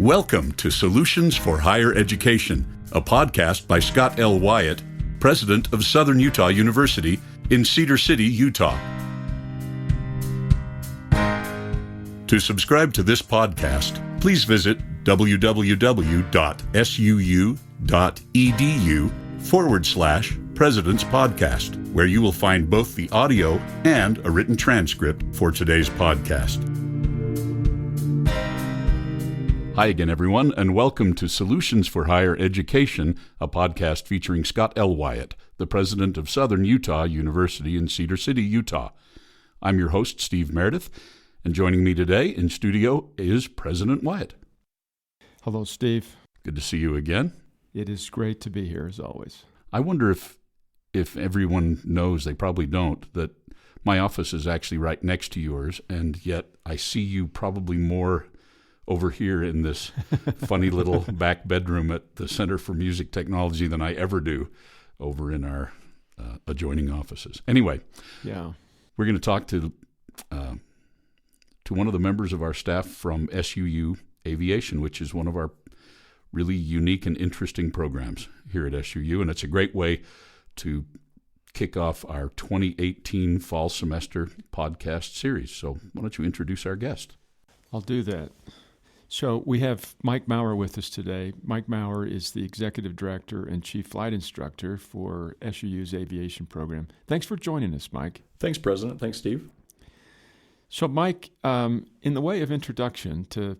Welcome to Solutions for Higher Education, a podcast by Scott L. Wyatt, president of Southern Utah University in Cedar City, Utah. To subscribe to this podcast, please visit www.suu.edu/President's Podcast, where you will find both the audio and a written transcript for today's podcast. Hi again, everyone, and welcome to Solutions for Higher Education, a podcast featuring Scott L. Wyatt, the president of Southern Utah University in Cedar City, Utah. I'm your host, Steve Meredith, and joining me today in studio is President Wyatt. Hello, Steve. Good to see you again. It is great to be here, as always. I wonder if everyone knows, they probably don't, that my office is actually right next to yours, and yet I see you probably more over here in this funny little back bedroom at the Center for Music Technology than I ever do over in our adjoining offices. Anyway, we're going to talk to one of the members of our staff from SUU Aviation, which is one of our really unique and interesting programs here at SUU, and it's a great way to kick off our 2018 fall semester podcast series. So why don't you introduce our guest? I'll do that. So we have Mike Mower with us today. Mike Mower is the Executive Director and Chief Flight Instructor for SUU's Aviation program. Thanks for joining us, Mike. Thanks, President. Thanks, Steve. So, Mike, in the way of introduction, to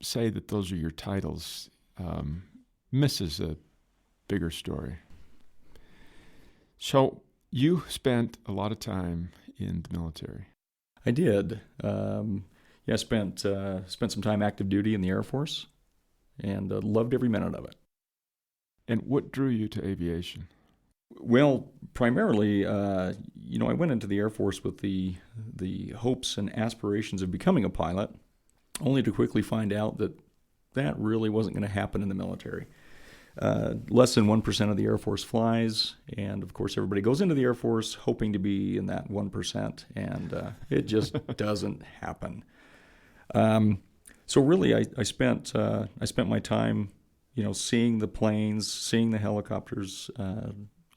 say that those are your titles misses a bigger story. So you spent a lot of time in the military. I did. I spent some time active duty in the Air Force, and loved every minute of it. And what drew you to aviation? Well, primarily, I went into the Air Force with the hopes and aspirations of becoming a pilot, only to quickly find out that really wasn't going to happen in the military. Less than 1% of the Air Force flies, and of course everybody goes into the Air Force hoping to be in that 1%, and it just doesn't happen. So really, I spent my time, seeing the planes, seeing the helicopters,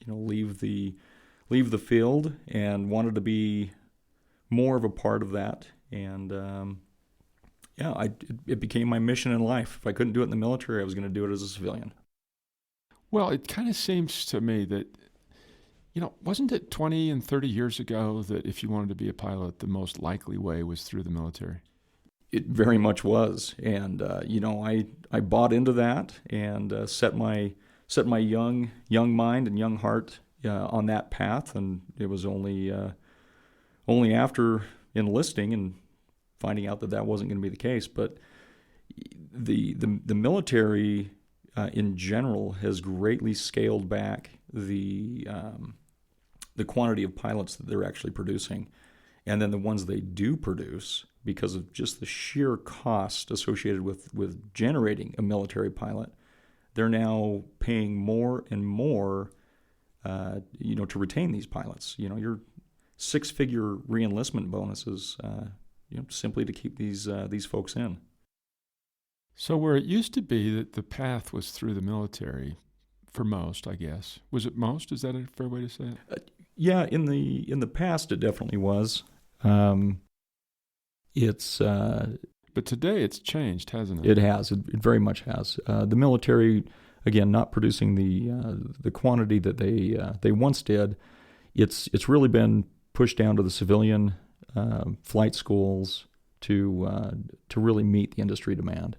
leave the field, and wanted to be more of a part of that. And it became my mission in life. If I couldn't do it in the military, I was going to do it as a civilian. Well, it kind of seems to me that, wasn't it 20 and 30 years ago that if you wanted to be a pilot, the most likely way was through the military? It very much was, and I bought into that and set my young mind and young heart on that path. And it was only after enlisting and finding out that wasn't going to be the case. But the military in general has greatly scaled back the quantity of pilots that they're actually producing, and then the ones they do produce, because of just the sheer cost associated with generating a military pilot, they're now paying more and more, to retain these pilots. Your six-figure re-enlistment bonuses, simply to keep these folks in. So where it used to be that the path was through the military, for most, I guess, was it most? Is that a fair way to say it? Yeah, in the past, it definitely was. But today it's changed, hasn't it? It has. It very much has. The military, again, not producing the quantity that they once did. It's really been pushed down to the civilian flight schools to really meet the industry demand.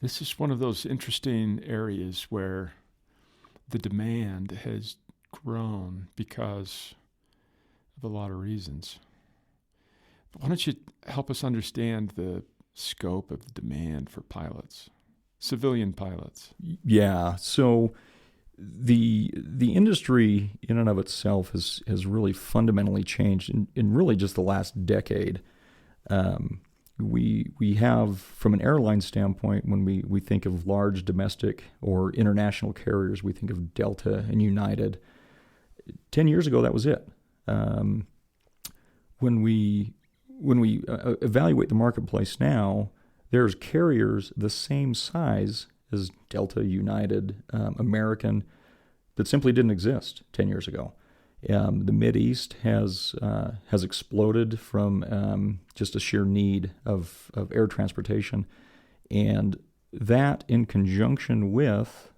This is one of those interesting areas where the demand has grown because of a lot of reasons. Why don't you help us understand the scope of the demand for pilots, civilian pilots? Yeah. So the industry in and of itself has really fundamentally changed in really just the last decade. We have, from an airline standpoint, when we think of large domestic or international carriers, we think of Delta and United. 10 years ago, that was it. When we evaluate the marketplace now, there's carriers the same size as Delta, United, American, that simply didn't exist 10 years ago. The Mideast has exploded from just a sheer need of air transportation, and that in conjunction with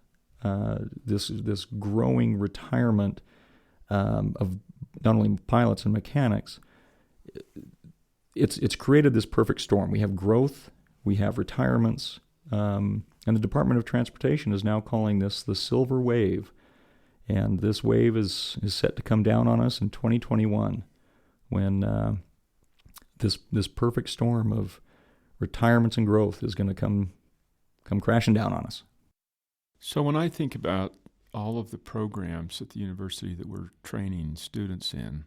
this growing retirement of not only pilots and mechanics, it's created this perfect storm. We have growth, we have retirements, and the Department of Transportation is now calling this the silver wave. And this wave is set to come down on us in 2021 when this perfect storm of retirements and growth is going to come crashing down on us. So when I think about all of the programs at the university that we're training students in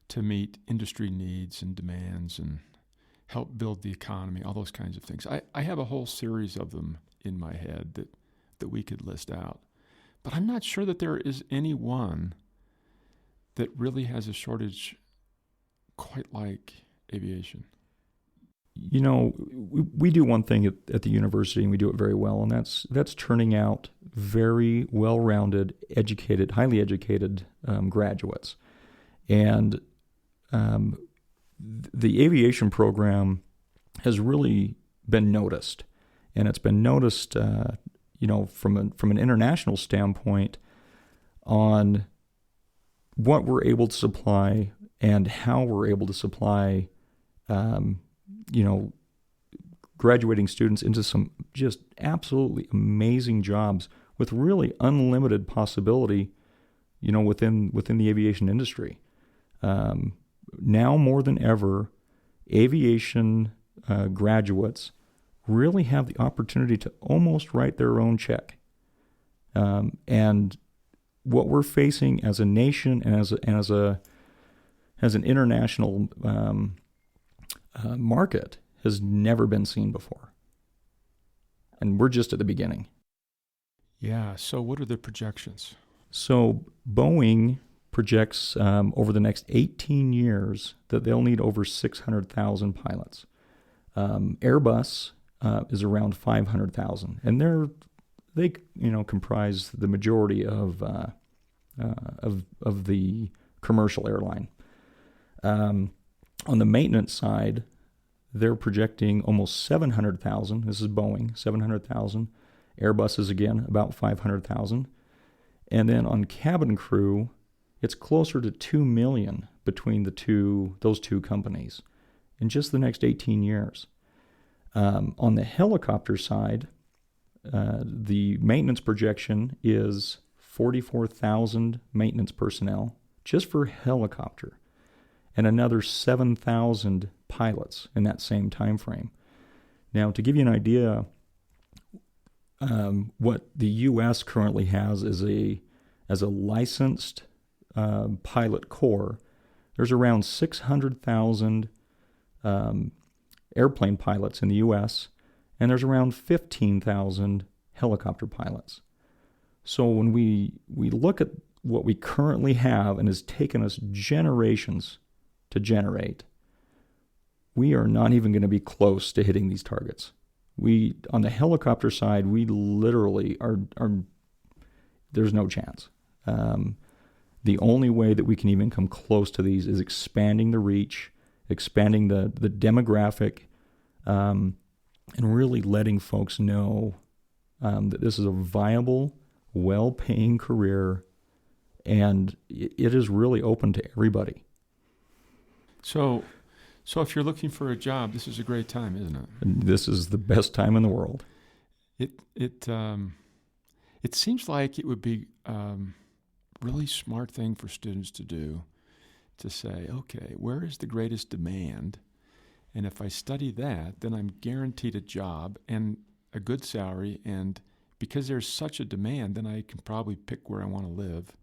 to meet industry needs and demands and help build the economy, all those kinds of things, I have a whole series of them in my head that we could list out. But I'm not sure that there is any one that really has a shortage quite like aviation. You know, we do one thing at the university, and we do it very well, and that's turning out very well-rounded, educated, highly educated graduates. And the aviation program has really been noticed, and it's been noticed from an international standpoint on what we're able to supply and how we're able to supply, graduating students into some just absolutely amazing jobs with really unlimited possibility, within the aviation industry. Now more than ever, aviation graduates really have the opportunity to almost write their own check. And what we're facing as a nation and as an international market has never been seen before. And we're just at the beginning. Yeah, so what are the projections? So Boeing projects over the next 18 years that they'll need over 600,000 pilots. Airbus is around 500,000, and they comprise the majority of the commercial airline. On the maintenance side, they're projecting almost 700,000. This is Boeing, 700,000. Airbus is again about 500,000, and then on cabin crew, it's closer to 2 million between those two companies in just the next 18 years. On the helicopter side, the maintenance projection is 44,000 maintenance personnel just for helicopter, and another 7,000 pilots in that same time frame. Now, to give you an idea, what the U.S. currently has as a licensed pilot corps, there's around 600,000 airplane pilots in the U.S., and there's around 15,000 helicopter pilots. So when we look at what we currently have and has taken us generations to generate, we are not even going to be close to hitting these targets. On the helicopter side, we literally are there's no chance. The only way that we can even come close to these is expanding the reach, expanding the demographic, and really letting folks know that this is a viable, well-paying career, and it is really open to everybody. So if you're looking for a job, this is a great time, isn't it? This is the best time in the world. It seems like it would be really smart thing for students to do, to say, okay, where is the greatest demand? And if I study that, then I'm guaranteed a job and a good salary. And because there's such a demand, then I can probably pick where I want to live.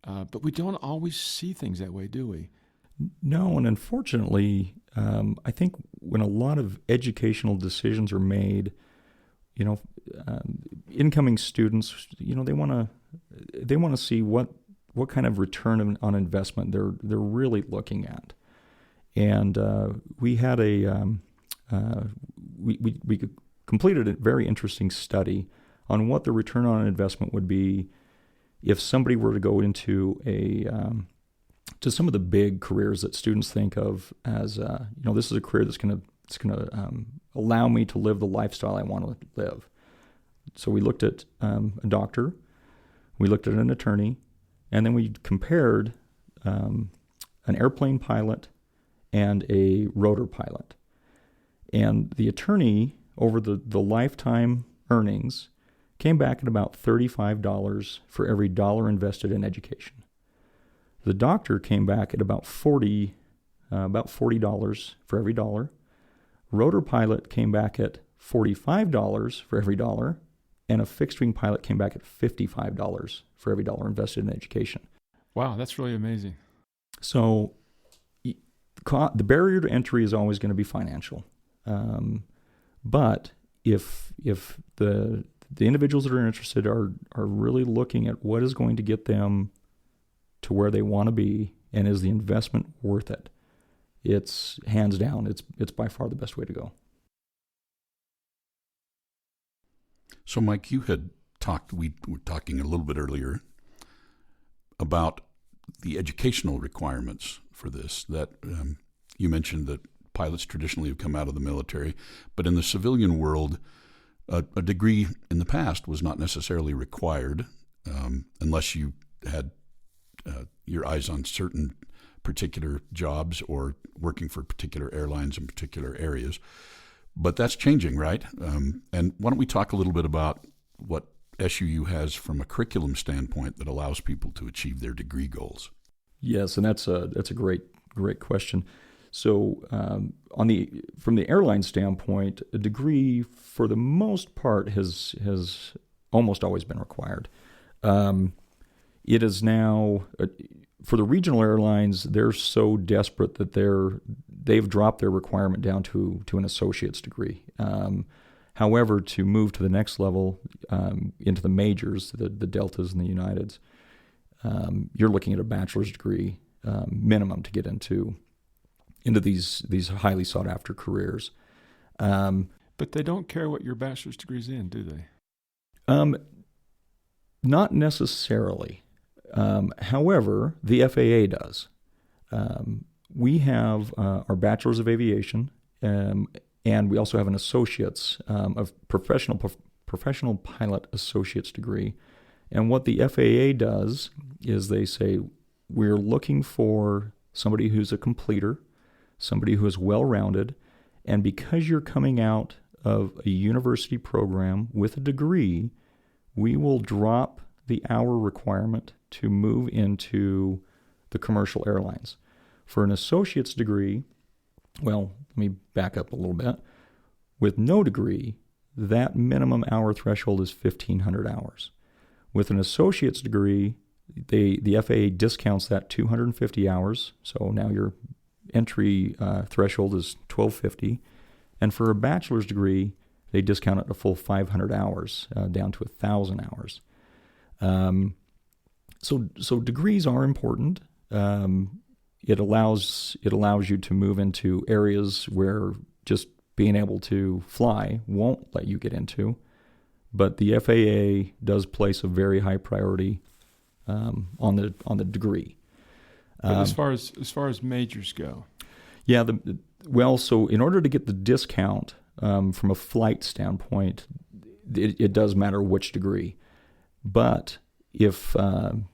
But we don't always see things that way, do we? No, and unfortunately, I think when a lot of educational decisions are made, incoming students, they want to see what kind of return on investment they're really looking at. And we had a we completed a very interesting study on what the return on investment would be if somebody were to go into to some of the big careers that students think of as, this is a career that's going to allow me to live the lifestyle I want to live. So we looked at a doctor, we looked at an attorney, and then we compared an airplane pilot and a rotor pilot. And the attorney, over the lifetime earnings, came back at about $35 for every dollar invested in education. The doctor came back at about $40 for every dollar. Rotor pilot came back at $45 for every dollar, and a fixed-wing pilot came back at $55 for every dollar invested in education. Wow, that's really amazing. So the barrier to entry is always going to be financial. But if the individuals that are interested are really looking at what is going to get them to where they want to be, and is the investment worth it, it's hands down, it's by far the best way to go. So, Mike, you had we were talking a little bit earlier about the educational requirements for this, that you mentioned that pilots traditionally have come out of the military, but in the civilian world, a degree in the past was not necessarily required unless you had your eyes on certain particular jobs or working for particular airlines in particular areas. But that's changing, right? And why don't we talk a little bit about what SUU has from a curriculum standpoint that allows people to achieve their degree goals? Yes, and that's a great question. So from the airline standpoint, a degree for the most part has almost always been required. It is now for the regional airlines, they're so desperate that they've dropped their requirement down to an associate's degree. However, to move to the next level into the majors, the Deltas and the Uniteds, you're looking at a bachelor's degree minimum to get into these highly sought after careers. But they don't care what your bachelor's degree's in, do they? Not necessarily. However, the FAA does. We have our bachelor's of aviation, and we also have an associate's of professional pilot associate's degree. And what the FAA does is they say, we're looking for somebody who's a completer, somebody who is well-rounded, and because you're coming out of a university program with a degree, we will drop the hour requirement to move into the commercial airlines. For an associate's degree, well, let me back up a little bit. With no degree, that minimum hour threshold is 1,500 hours. With an associate's degree, the FAA discounts that 250 hours, so now your entry threshold is 1,250. And for a bachelor's degree, they discount it a full 500 hours, down to 1,000 hours. So degrees are important. It allows you to move into areas where just being able to fly won't let you get into. But the FAA does place a very high priority on the degree. But as far as majors go, yeah. So in order to get the discount from a flight standpoint, it does matter which degree. But if the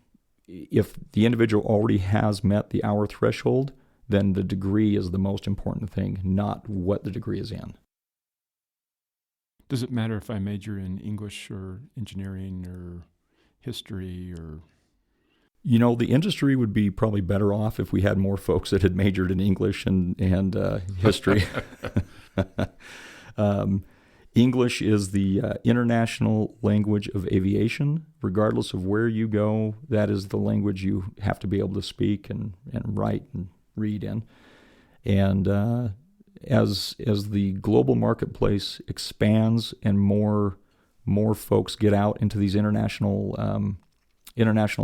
individual already has met the hour threshold, then the degree is the most important thing, not what the degree is in. Does it matter if I major in English or engineering or history or? The industry would be probably better off if we had more folks that had majored in English and history. English is the international language of aviation. Regardless of where you go, that is the language you have to be able to speak and write and read in. And as the global marketplace expands and more folks get out into these international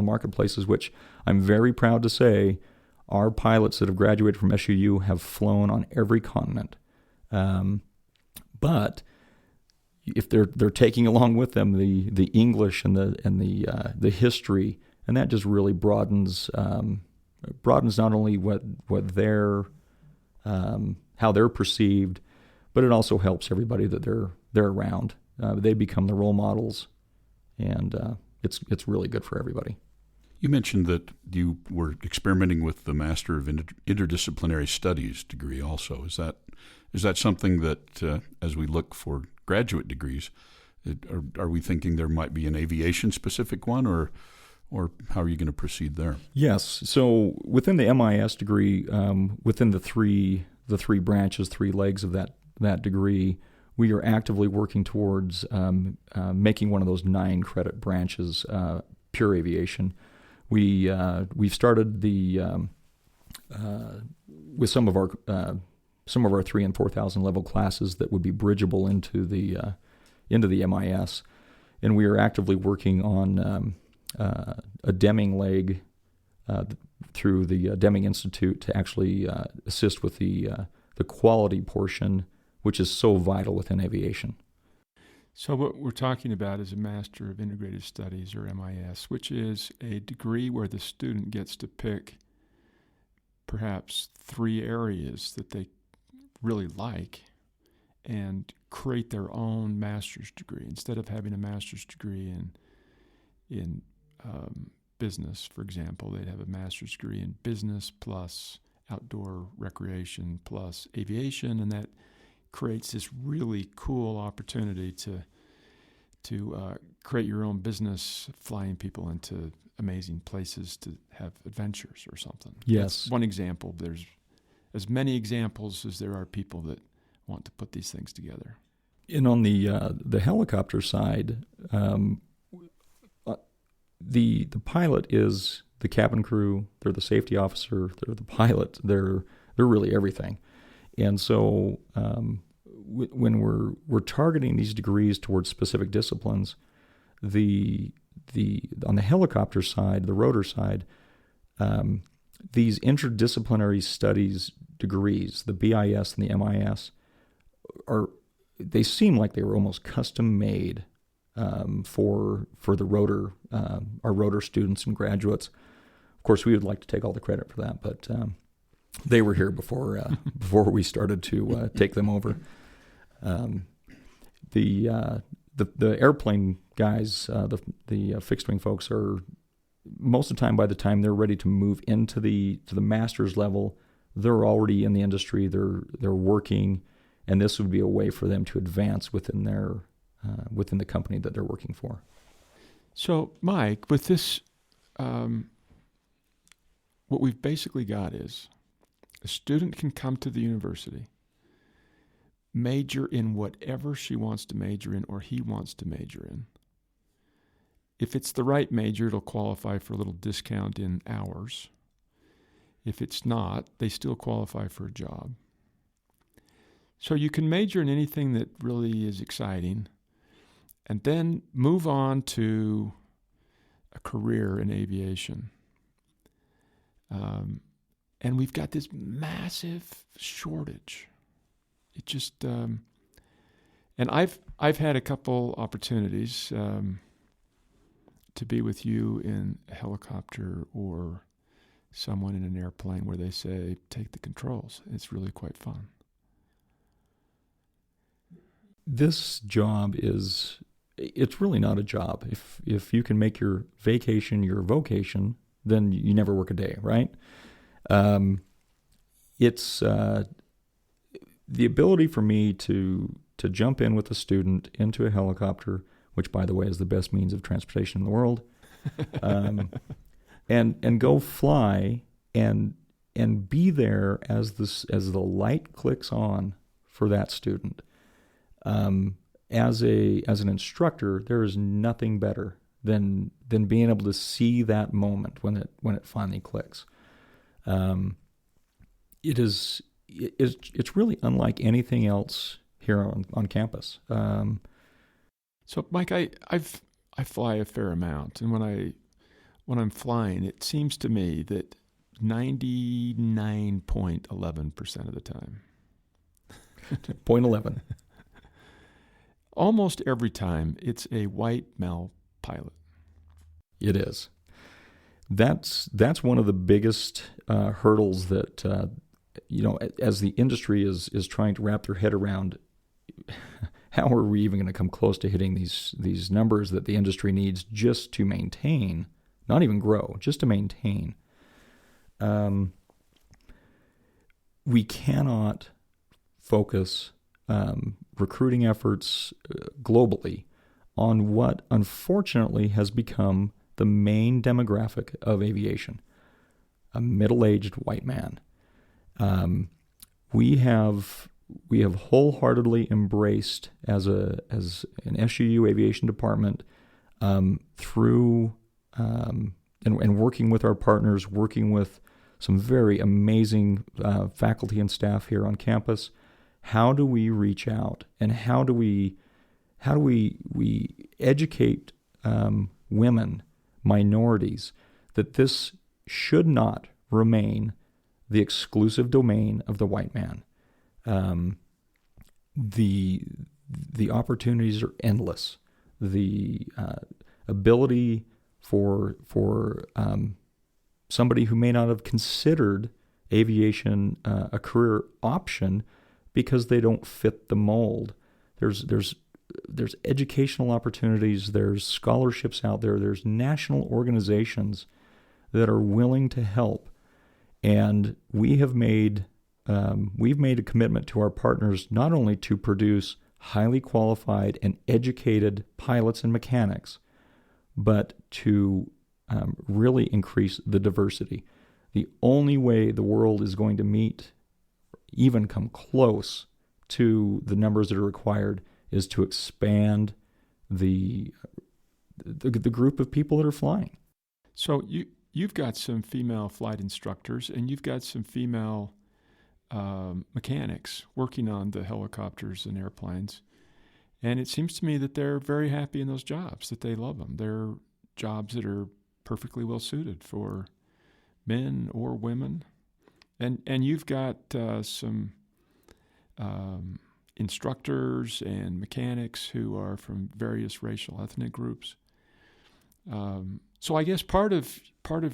marketplaces, which I'm very proud to say our pilots that have graduated from SUU have flown on every continent. But if they're taking along with them the English and the history, and that just really broadens not only what they're how they're perceived, but it also helps everybody that they're around. They become the role models, and it's really good for everybody. You mentioned that you were experimenting with the Master of Interdisciplinary Studies degree also. Is that something that, as we look for graduate degrees, are we thinking there might be an aviation-specific one, or how are you going to proceed there? Yes. So within the MIS degree, within the three branches, three legs of that degree, we are actively working towards making one of those 9-credit branches pure aviation. We've started with some of our 3,000 and 4,000 level classes that would be bridgeable into the MIS, and we are actively working on a Deming leg through the Deming Institute to actually assist with the quality portion, which is so vital within aviation. So what we're talking about is a Master of Integrated Studies, or MIS, which is a degree where the student gets to pick perhaps 3 areas that they really like and create their own master's degree. Instead of having a master's degree in business, for example, they'd have a master's degree in business plus outdoor recreation plus aviation, and that creates this really cool opportunity to create your own business, flying people into amazing places to have adventures or something. Yes. That's one example. There's as many examples as there are people that want to put these things together. And on the helicopter side, the pilot is the cabin crew. They're the safety officer. They're the pilot. They're really everything. And so when we're targeting these degrees towards specific disciplines, on the helicopter side, the rotor side, these interdisciplinary studies degrees, the BIS and the MIS, they seem like they were almost custom made for the rotor, our rotor students and graduates. Of course, we would like to take all the credit for that, but they were here before we started to take them over. The airplane guys, the fixed wing folks, are most of the time, by the time they're ready to move into the master's level, they're already in the industry. They're working, and this would be a way for them to advance within the company that they're working for. So, Mike, with this, what we've basically got is a student can come to the university, major in whatever she wants to major in or he wants to major in. If it's the right major, it'll qualify for a little discount in hours. If it's not, they still qualify for a job. So you can major in anything that really is exciting and then move on to a career in aviation. And we've got this massive shortage. It just, and I've had a couple opportunities to be with you in a helicopter or someone in an airplane where they say, take the controls. It's really quite fun. This job it's really not a job. If you can make your vacation your vocation, then you never work a day, right? It's the ability for me to jump in with a student into a helicopter, which, by the way, is the best means of transportation in the world, and go fly and be there as the light clicks on for that student. As an instructor, there is nothing better than being able to see that moment when it finally clicks. It's really unlike anything else here on campus. So, Mike, I fly a fair amount, and when I'm flying, it seems to me that 99.11% of the time, Point 11. Almost every time, it's a white male pilot. It is. That's one of the biggest hurdles that as the industry is trying to wrap their head around. How are we even going to come close to hitting these numbers that the industry needs just to maintain, not even grow, just to maintain? We cannot focus recruiting efforts globally on what unfortunately has become the main demographic of aviation, a middle-aged white man. We have wholeheartedly embraced as an SUU aviation department through and working with our partners, working with some very amazing faculty and staff here on campus. How do we reach out and how do we educate women, minorities, that this should not remain the exclusive domain of the white man? The opportunities are endless. The ability for somebody who may not have considered aviation a career option because they don't fit the mold. There's educational opportunities. There's scholarships out there. There's national organizations that are willing to help, and we've made a commitment to our partners not only to produce highly qualified and educated pilots and mechanics, but to really increase the diversity. The only way the world is going to meet, even come close to the numbers that are required, is to expand the group of people that are flying. So you've got some female flight instructors, and you've got some female mechanics working on the helicopters and airplanes. And it seems to me that they're very happy in those jobs, that they love them. They're jobs that are perfectly well suited for men or women. And you've got some instructors and mechanics who are from various racial ethnic groups. So I guess part of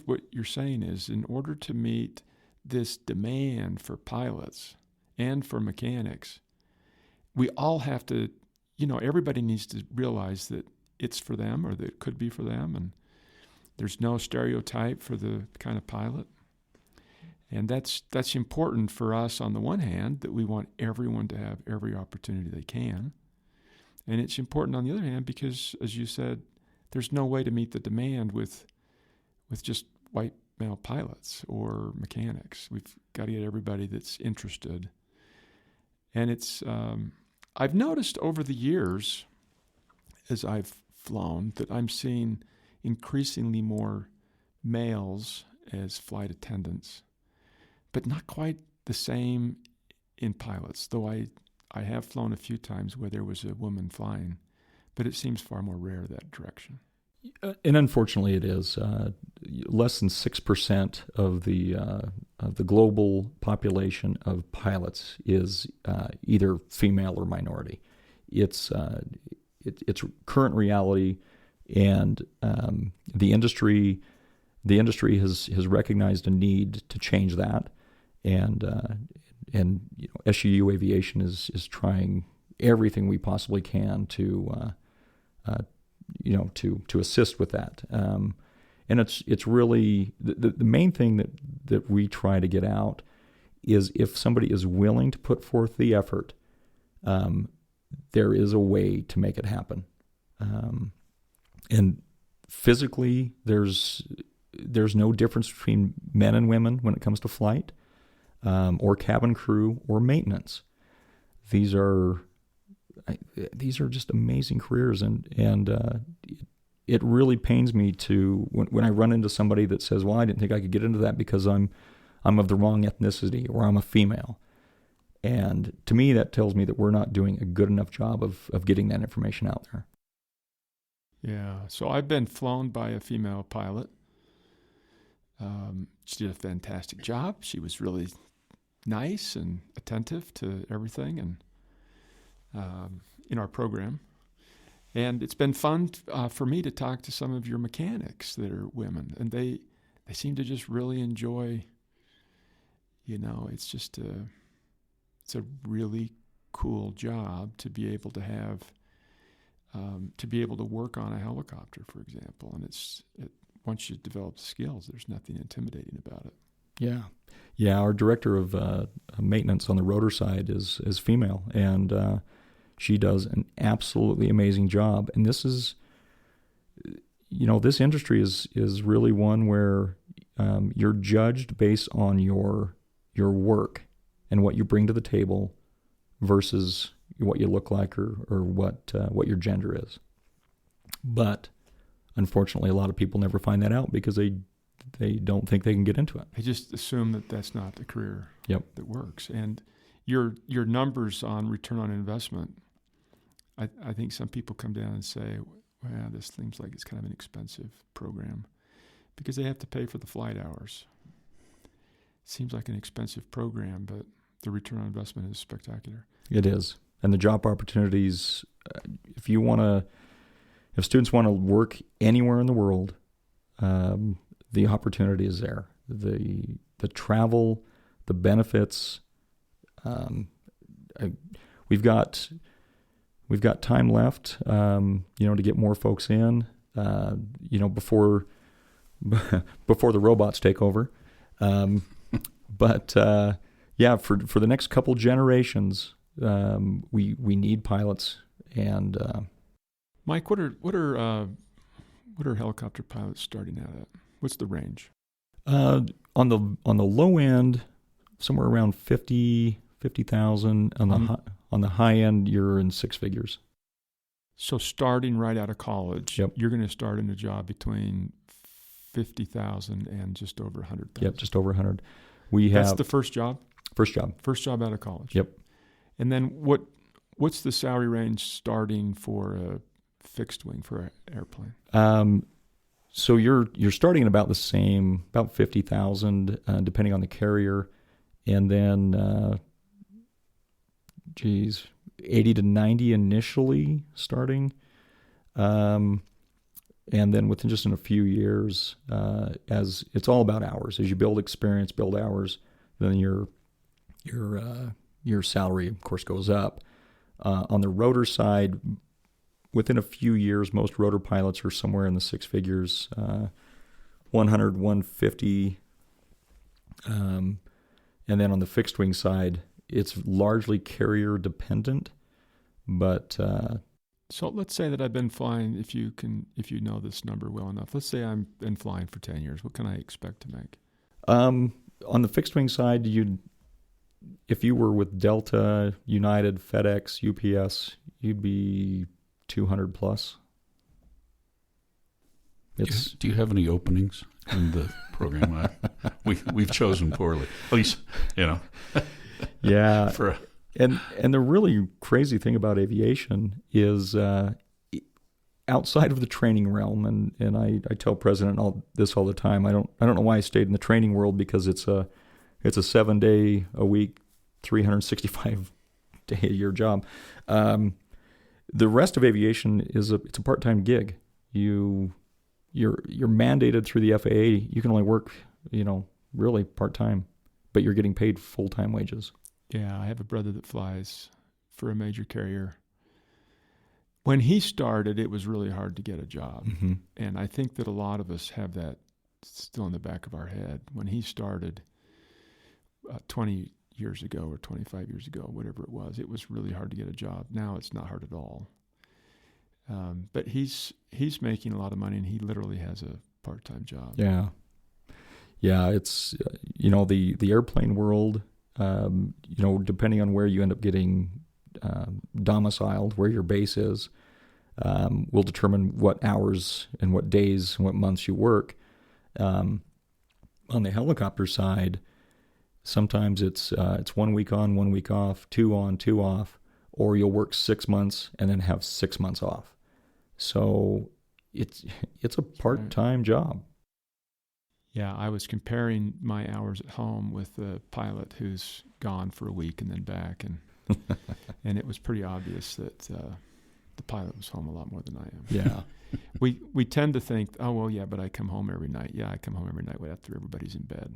what you're saying is, in order to meet this demand for pilots and for mechanics, we all have to, everybody needs to realize that it's for them, or that it could be for them, and there's no stereotype for the kind of pilot. And that's important for us on the one hand, that we want everyone to have every opportunity they can. And it's important on the other hand because, as you said, there's no way to meet the demand with just white male pilots or mechanics. We've got to get everybody that's interested. And it's I've noticed over the years, as I've flown, that I'm seeing increasingly more males as flight attendants, but not quite the same in pilots, though I have flown a few times where there was a woman flying, but it seems far more rare that direction. And unfortunately, it is less than 6% of the global population of pilots is either female or minority. It's current reality, and the industry has recognized a need to change that, and SUU Aviation is trying everything we possibly can to assist with that. And it's really the main thing that we try to get out is, if somebody is willing to put forth the effort, there is a way to make it happen. And physically, there's no difference between men and women when it comes to flight, or cabin crew, or maintenance. These are just amazing careers, and it really pains me to when I run into somebody that says, "Well, I didn't think I could get into that because I'm of the wrong ethnicity, or I'm a female." And to me, that tells me that we're not doing a good enough job of getting that information out there. Yeah. So I've been flown by a female pilot. She did a fantastic job. She was really nice and attentive to everything and in our program. And it's been fun for me to talk to some of your mechanics that are women, and they seem to just really enjoy. It's just it's a really cool job to be able to have, to be able to work on a helicopter, for example. And once you develop skills, there's nothing intimidating about it. Yeah. Our director of maintenance on the rotor side is female, and she does an absolutely amazing job. And this is, this industry is really one where you're judged based on your work and what you bring to the table versus what you look like or what your gender is. But unfortunately, a lot of people never find that out because they don't think they can get into it. They just assume that that's not the career that works. And your numbers on return on investment, I think some people come down and say, well, this seems like it's kind of an expensive program because they have to pay for the flight hours. It seems like an expensive program, but the return on investment is spectacular. It is. And the job opportunities, if students want to work anywhere in the world, the opportunity is there. The travel, the benefits. We've got time left, to get more folks in, before the robots take over. But for the next couple generations, we need pilots. And Mike, what are helicopter pilots starting out at? What's the range? On the low end, somewhere around 50,000. On the high end, you're in six figures. So starting right out of college, Yep. You're going to start in a job between 50,000 and just over 100,000. Yep, just over 100. That's the first job? First job. First job out of college. Yep. And then what's the salary range starting for a fixed wing for an airplane? So you're starting at about the same, about 50,000, depending on the carrier, and then 80 to 90 initially starting, and then within just in a few years, as it's all about hours. As you build experience, build hours, then your salary, of course, goes up. On the rotor side, within a few years, most rotor pilots are somewhere in the six figures, 100, 150. And then on the fixed wing side, it's largely carrier dependent. But so let's say that I've been flying, if you know this number well enough, let's say I've been flying for 10 years. What can I expect to make? On the fixed wing side, if you were with Delta, United, FedEx, UPS, you'd be 200 plus. Do you have any openings in the program? We've chosen poorly. At least, Yeah. And the really crazy thing about aviation is outside of the training realm, and I tell President this all the time. I don't know why I stayed in the training world, because it's a 7 day a week, 365 day a year job. The rest of aviation it's a part-time gig. You're mandated through the FAA. You can only work, really part-time, but you're getting paid full-time wages. Yeah, I have a brother that flies for a major carrier. When he started, it was really hard to get a job. Mm-hmm. And I think that a lot of us have that still in the back of our head. When he started 20 years ago or 25 years ago, whatever it was really hard to get a job. Now it's not hard at all. But he's making a lot of money, and he literally has a part-time job. Yeah. It's the airplane world. Depending on where you end up getting domiciled, where your base is, will determine what hours and what days and what months you work. On the helicopter side, sometimes it's 1 week on, 1 week off, 2 on, 2 off, or you'll work 6 months and then have 6 months off. So it's a part-time job. Yeah, I was comparing my hours at home with a pilot who's gone for a week and then back, and and it was pretty obvious that the pilot was home a lot more than I am. Yeah. We tend to think, oh, well, yeah, but I come home every night. Yeah, I come home every night after everybody's in bed.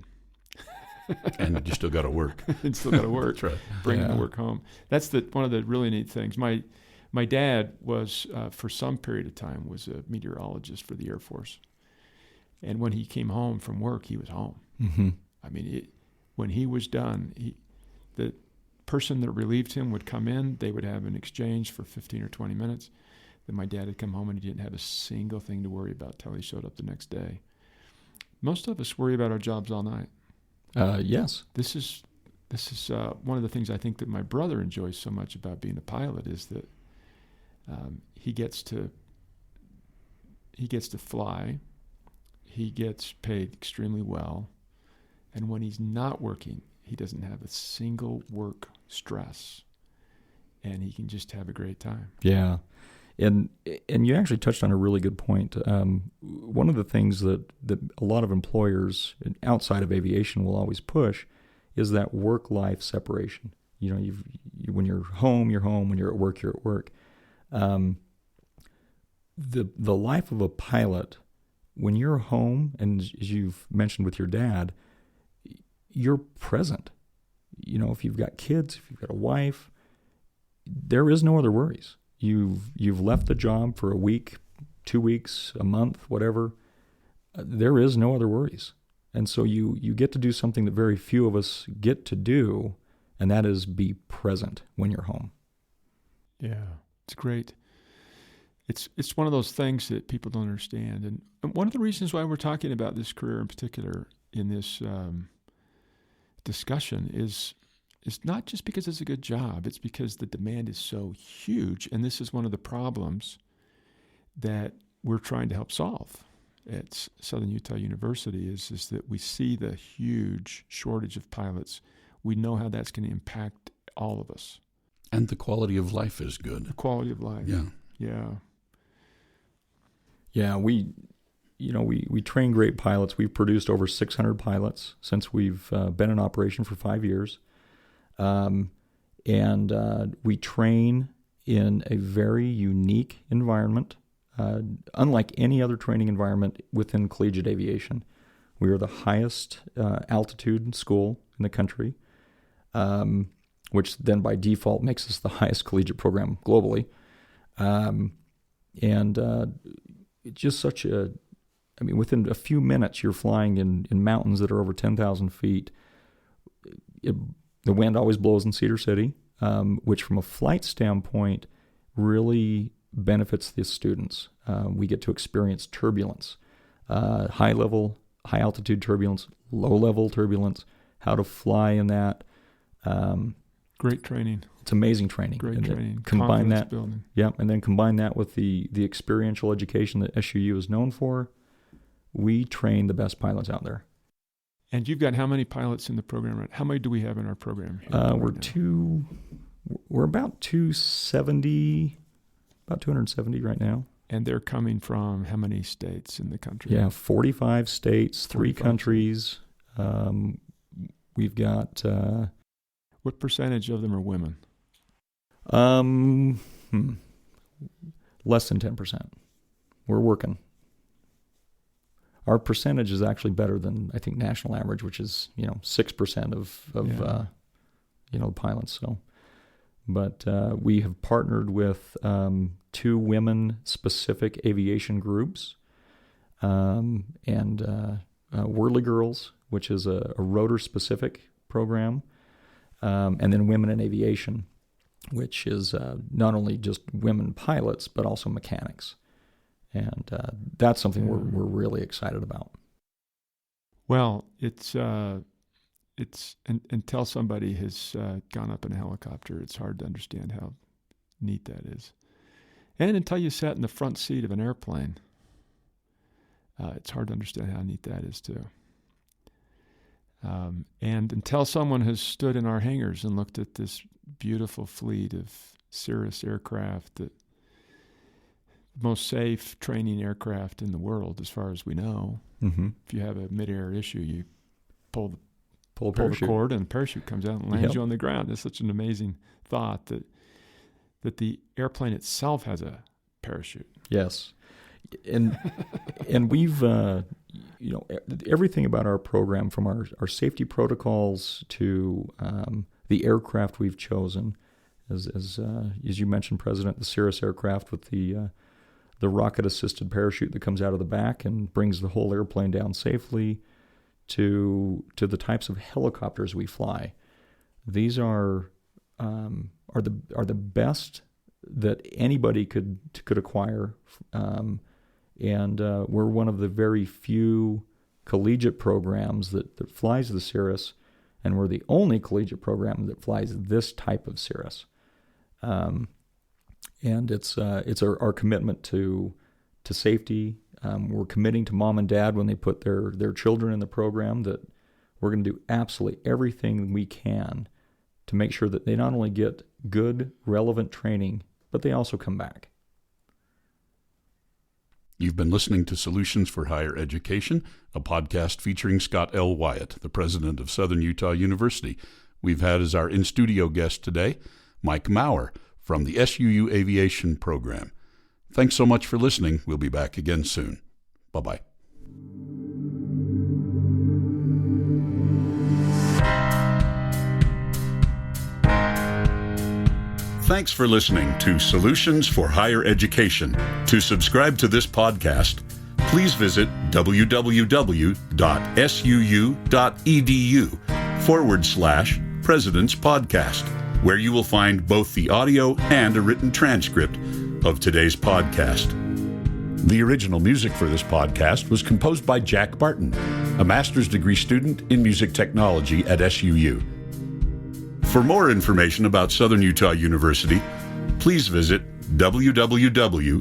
And you still got to work. And still got to work. That's right. Bringing the work home. That's one of the really neat things. My dad was, for some period of time, was a meteorologist for the Air Force. And when he came home from work, he was home. Mm-hmm. I mean, when he was done, the person that relieved him would come in. They would have an exchange for 15 or 20 minutes. Then my dad would come home and he didn't have a single thing to worry about till he showed up the next day. Most of us worry about our jobs all night. Yes. This is one of the things I think that my brother enjoys so much about being a pilot is that he gets to fly. He gets paid extremely well, and when he's not working, he doesn't have a single work stress, and he can just have a great time. Yeah. And you actually touched on a really good point. One of the things that a lot of employers outside of aviation will always push is that work-life separation. You know, when you're home, you're home. When you're at work, you're at work. The life of a pilot, when you're home, and as you've mentioned with your dad, you're present. You know, if you've got kids, if you've got a wife, there is no other worries. You've left the job for a week, 2 weeks, a month, whatever. There is no other worries. And so you get to do something that very few of us get to do, and that is be present when you're home. Yeah, it's great. It's one of those things that people don't understand. And one of the reasons why we're talking about this career in particular in this discussion is not just because it's a good job. It's because the demand is so huge. And this is one of the problems that we're trying to help solve at Southern Utah University is that we see the huge shortage of pilots. We know how that's going to impact all of us. And the quality of life is good. The quality of life. Yeah. Yeah. Yeah, we train great pilots. We've produced over 600 pilots since we've been in operation for 5 years. And we train in a very unique environment, unlike any other training environment within collegiate aviation. We are the highest altitude school in the country, which then by default makes us the highest collegiate program globally. It's just within a few minutes you're flying in mountains that are over 10,000 feet. The wind always blows in Cedar City, which from a flight standpoint really benefits the students. We get to experience turbulence, high altitude turbulence, low level turbulence, how to fly in that. Great training. It's amazing training. Great training. Combine that, building. Yeah, and then combine that with the experiential education that SUU is known for. We train the best pilots out there. And you've got how many pilots in the program? Right? How many do we have in our program? We're about 270 right now. And they're coming from how many states in the country? Yeah, 45 states, 3 countries. We've got... what percentage of them are women? Less than 10%. We're working. Our percentage is actually better than I think national average, which is 6% of pilots. So, but we have partnered with 2 women-specific aviation groups, and Whirly Girls, which is a rotor-specific program, and then Women in Aviation, which is not only just women pilots but also mechanics. And that's something we're really excited about. Well, it's until somebody has gone up in a helicopter, it's hard to understand how neat that is. And until you sat in the front seat of an airplane, it's hard to understand how neat that is too. And until someone has stood in our hangars and looked at this beautiful fleet of Cirrus aircraft most safe training aircraft in the world, as far as we know. Mm-hmm. If you have a mid-air issue, you pull the Parachute. cord and the parachute comes out and lands Yep. you on the ground. It's such an amazing thought that the airplane itself has a parachute. Yes, and we've everything about our program, from our safety protocols to the aircraft we've chosen, as you mentioned, President, the Cirrus aircraft with the rocket-assisted parachute that comes out of the back and brings the whole airplane down safely, to the types of helicopters we fly. These are the best that anybody could acquire, and we're one of the very few collegiate programs that flies the Cirrus, and we're the only collegiate program that flies this type of Cirrus. And it's our commitment to safety. We're committing to mom and dad when they put their children in the program that we're going to do absolutely everything we can to make sure that they not only get good, relevant training, but they also come back. You've been listening to Solutions for Higher Education, a podcast featuring Scott L. Wyatt, the president of Southern Utah University. We've had as our in-studio guest today, Mike Mower from the SUU Aviation program. Thanks so much for listening. We'll be back again soon. Bye-bye. Thanks for listening to Solutions for Higher Education. To subscribe to this podcast, please visit www.suu.edu/President's Podcast, where you will find both the audio and a written transcript of today's podcast. The original music for this podcast was composed by Jack Barton, a master's degree student in music technology at SUU. For more information about Southern Utah University, please visit www.suu.edu.